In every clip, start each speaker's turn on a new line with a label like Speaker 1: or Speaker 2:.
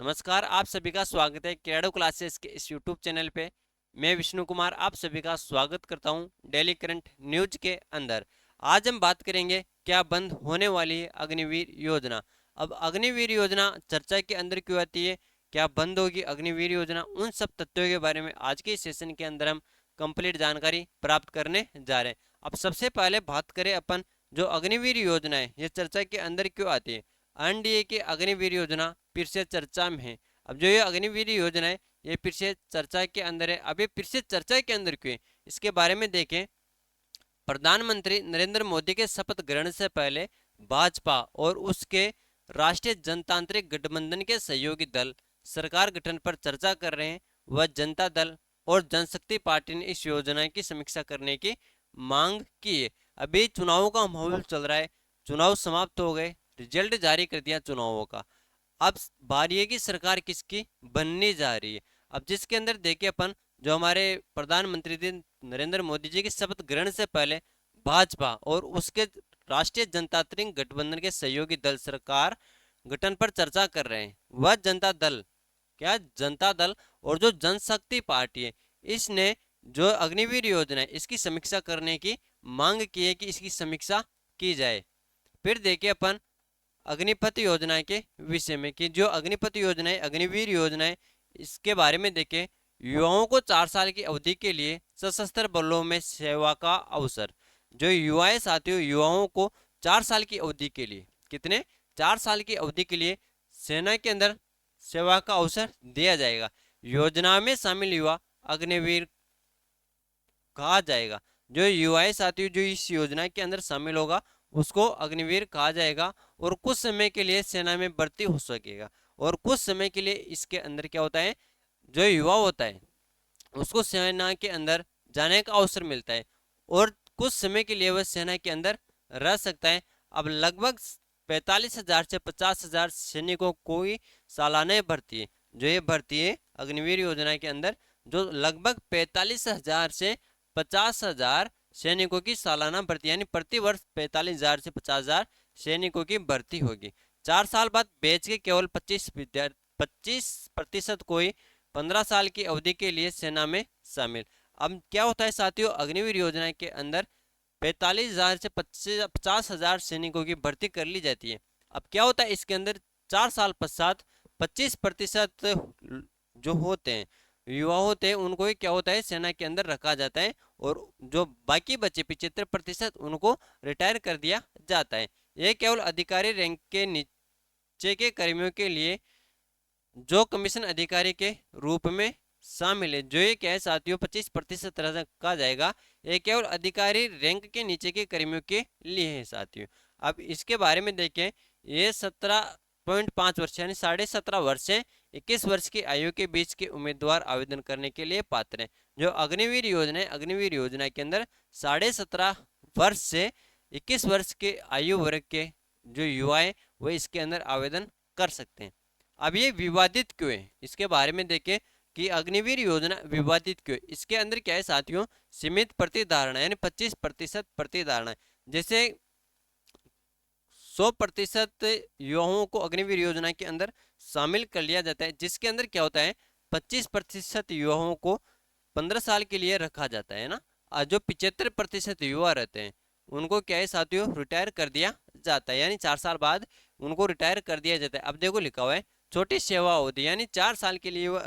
Speaker 1: नमस्कार, आप सभी का स्वागत है क्रेडो क्लासेस के इस यूट्यूब चैनल पे। मैं विष्णु कुमार आप सभी का स्वागत करता हूं डेली करंट न्यूज के अंदर। आज हम बात करेंगे क्या बंद होने वाली है अग्निवीर योजना। अब अग्निवीर योजना चर्चा के अंदर क्यों आती है, क्या बंद होगी अग्निवीर योजना, उन सब तथ्यों के बारे में आज के सेशन के अंदर हम कंप्लीट जानकारी प्राप्त करने जा रहे हैं। अब सबसे पहले बात करें अपन, जो अग्निवीर योजना है ये चर्चा के अंदर क्यों आती है। एनडीए की अग्निवीर योजना फिर से चर्चा में है। अब जो ये अग्निवीर योजना है ये फिर से चर्चा के अंदर है। अब ये फिर से चर्चा के अंदर क्यों है, इसके बारे में देखें। प्रधानमंत्री नरेंद्र मोदी के शपथ ग्रहण से पहले भाजपा और उसके राष्ट्रीय जनतांत्रिक गठबंधन के सहयोगी दल सरकार गठन पर चर्चा कर रहे हैं। वह जनता दल और जनशक्ति पार्टी ने इस योजना की समीक्षा करने की मांग की है। अभी चुनावों का माहौल चल रहा है, चुनाव समाप्त हो गए, रिजल्ट जारी कर दिया चुनावों का। अब बारी है कि सरकार किसकी बनने जा रही है। अब जिसके अंदर देखिए अपन, जो हमारे प्रधानमंत्री थे नरेंद्र मोदी जी के शपथ ग्रहण से पहले भाजपा और उसके राष्ट्रीय जनतांत्रिक गठबंधन के सहयोगी दल सरकार गठन पर चर्चा कर रहे हैं। वह जनता दल, क्या जनता दल और जो जनशक्ति पार्टी है, इसने जो अग्निवीर योजना है इसकी समीक्षा करने की मांग की है कि इसकी समीक्षा की जाए। फिर देखिए अपन अग्निपथ योजना के विषय में कि जो अग्निपथ योजना है, अग्निवीर योजना है, इसके बारे में देखें। युवाओं को 4 साल की अवधि के लिए सशस्त्र बलों में सेवा का अवसर। जो युवाएं साथियों, युवाओं को 4 साल की अवधि के लिए, कितने 4 साल की अवधि के लिए सेना के अंदर सेवा का अवसर दिया जाएगा। योजना में शामिल युवा अग्निवीर कहा जाएगा। जो युवाएं साथियों जो इस योजना के अंदर शामिल होगा उसको अग्निवीर कहा जाएगा और कुछ समय के लिए सेना में भर्ती हो सकेगा। और कुछ समय के लिए इसके अंदर क्या होता है, जो युवा होता है उसको सेना के अंदर जाने का अवसर मिलता है और कुछ समय के लिए वह सेना के अंदर रह सकता है। अब लगभग 45,000 से 50,000 सैनिकों को ही सालाना भर्ती है। जो ये भर्ती है अग्निवीर योजना के अंदर, जो लगभग 45,000 से 50,000 सैनिकों की सालाना भर्ती, यानी प्रति वर्ष 45,000 से 50,000 सैनिकों की भर्ती होगी। 4 साल बाद बैच के केवल 25% को ही 15 साल की अवधि के लिए सेना में शामिल। अब क्या होता है साथियों, अग्निवीर योजना के अंदर 45,000 से 50,000 सैनिकों की भर्ती कर ली जाती है। अब क्या होता है इसके अंदर, 4 साल पश्चात 25% जो होते हैं युवा होते हैं उनको ही क्या होता है सेना के अंदर रखा जाता है और जो बाकी बचे 75% उनको रिटायर कर दिया जाता है। यह केवल अधिकारी रैंक के नीचे के कर्मियों के लिए जो कमीशन अधिकारी के रूप में शामिल है। जो ये क्या है साथियों, 25% रखा जाएगा, ये केवल अधिकारी रैंक के नीचे के कर्मियों के लिए है साथियों। अब इसके बारे में देखें, ये 17.5 वर्ष यानी 17.5 वर्ष से 21 वर्ष की आयु के बीच के उम्मीदवार आवेदन करने के लिए पात्र हैं। जो अग्निवीर योजना है, अग्निवीर योजना के अंदर 17.5 वर्ष से 21 वर्ष के आयु वर्ग के जो युवा है वह इसके अंदर आवेदन कर सकते हैं। अब ये विवादित क्यों है, इसके बारे में देखें कि अग्निवीर योजना विवादित क्यों है। इसके अंदर क्या है साथियों, सीमित प्रतिधारणा यानी 25% प्रतिधारणा। जैसे 100% युवाओं को अग्निवीर योजना के अंदर शामिल कर लिया जाता है, जिसके अंदर क्या होता है 25% युवाओं को 15 साल के लिए रखा जाता है ना। जो 75% युवा रहते हैं उनको क्या है साथियों रिटायर कर दिया जाता है, यानी 4 साल बाद उनको रिटायर कर दिया जाता है। अब देखो लिखा हुआ है छोटी सेवा अवधि, यानी 4 साल के लिए वो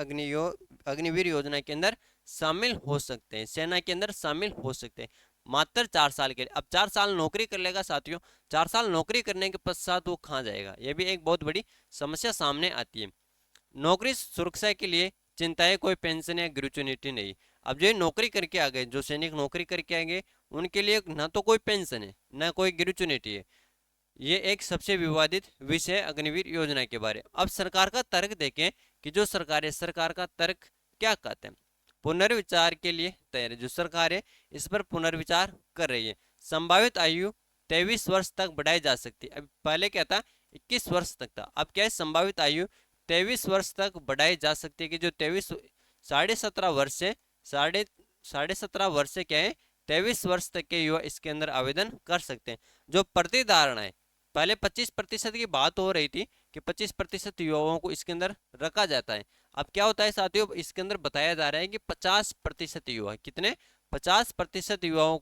Speaker 1: अग्निवीर योजना के अंदर शामिल हो सकते हैं, सेना के अंदर शामिल हो सकते हैं मात्र 4 साल के लिए। अब 4 साल नौकरी कर लेगा साथियों, 4 साल नौकरी करने के पश्चात वो कहाँ जाएगा, ये भी एक बहुत बड़ी समस्या सामने आती है। नौकरी सुरक्षा के लिए चिंता है, कोई पेंशन या ग्रेचुइटी नहीं। अब जो नौकरी करके आ गए, जो सैनिक नौकरी करके आ गए उनके लिए ना तो कोई पेंशन है ना कोई ग्रेचुइटी है। ये एक सबसे विवादित विषय अग्निवीर योजना के बारे। अब सरकार का तर्क देखें कि जो सरकार है, सरकार का तर्क क्या कहते हैं। पुनर्विचार के लिए तैयार है, जो सरकार है इस पर पुनर्विचार कर रही है। संभावित आयु 23 वर्ष तक बढ़ाई जा सकती है। अब पहले क्या था 21 वर्ष तक था, अब क्या है संभावित आयु 23 वर्ष तक बढ़ाई जा सकती है कि जो 17.5 वर्ष से साढ़े 17 वर्ष से क्या है 23 वर्ष तक के युवा इसके अंदर आवेदन कर सकते हैं। जो प्रतिधारणा है, पहले 25% की बात हो रही थी, कि 25% युवाओं को इसके अंदर रखा जाता है। अब क्या होता है साथियों, इसके अंदर बताया जा रहा है कि 50% युवा, कितने, 50% युवाओं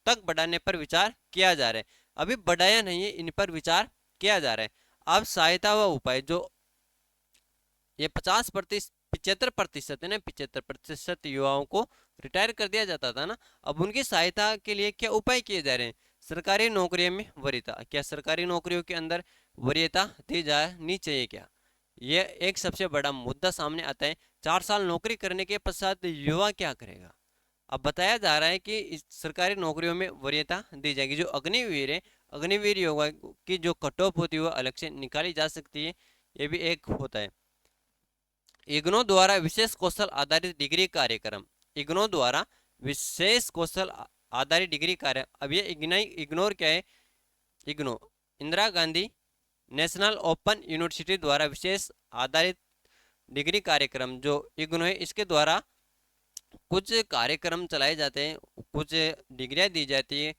Speaker 1: तक बढ़ाने पर विचार किया जा रहा है। अभी बढ़ाया नहीं है, इन पर विचार किया जा रहा है। अब सहायता व उपाय, जो ये 75% है ना, 75% युवाओं को रिटायर कर दिया जाता था ना, अब उनकी सहायता के लिए क्या उपाय किए जा रहे हैं। सरकारी नौकरियों में वरीयता, क्या सरकारी नौकरियों के अंदर वरीयता दी जानी चाहिए क्या, ये एक सबसे बड़ा मुद्दा सामने आता है। 4 साल नौकरी करने के पश्चात युवा क्या करेगा। अब बताया जा रहा है कि इस सरकारी नौकरियों में वरीयता दी जाएगी। जो अग्निवीर है, अग्निवीर युवा की जो कट ऑफ होती है वो अलग से निकाली जा सकती है, ये भी एक होता है। इग्नो द्वारा विशेष कौशल आधारित डिग्री कार्यक्रम, इग्नो द्वारा विशेष कौशल आधारित डिग्री कार्य, अब ये इग्नोर क्या है, IGNOU Indira Gandhi national open university द्वारा विशेष आधारित डिग्री कार्यक्रम जो इग्नो है, इसके द्वारा कुछ कार्यक्रम चलाए जाते हैं, कुछ डिग्रियां दी जाती है,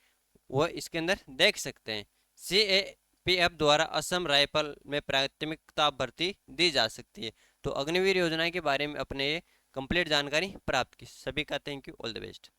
Speaker 1: वो इसके अंदर देख सकते हैं। CAPF द्वारा असम राइफल में प्राथमिकता भर्ती दी जा सकती है। तो अग्निवीर योजना के बारे में अपने ये कंप्लीट जानकारी प्राप्त की। सभी का thank you, all the best.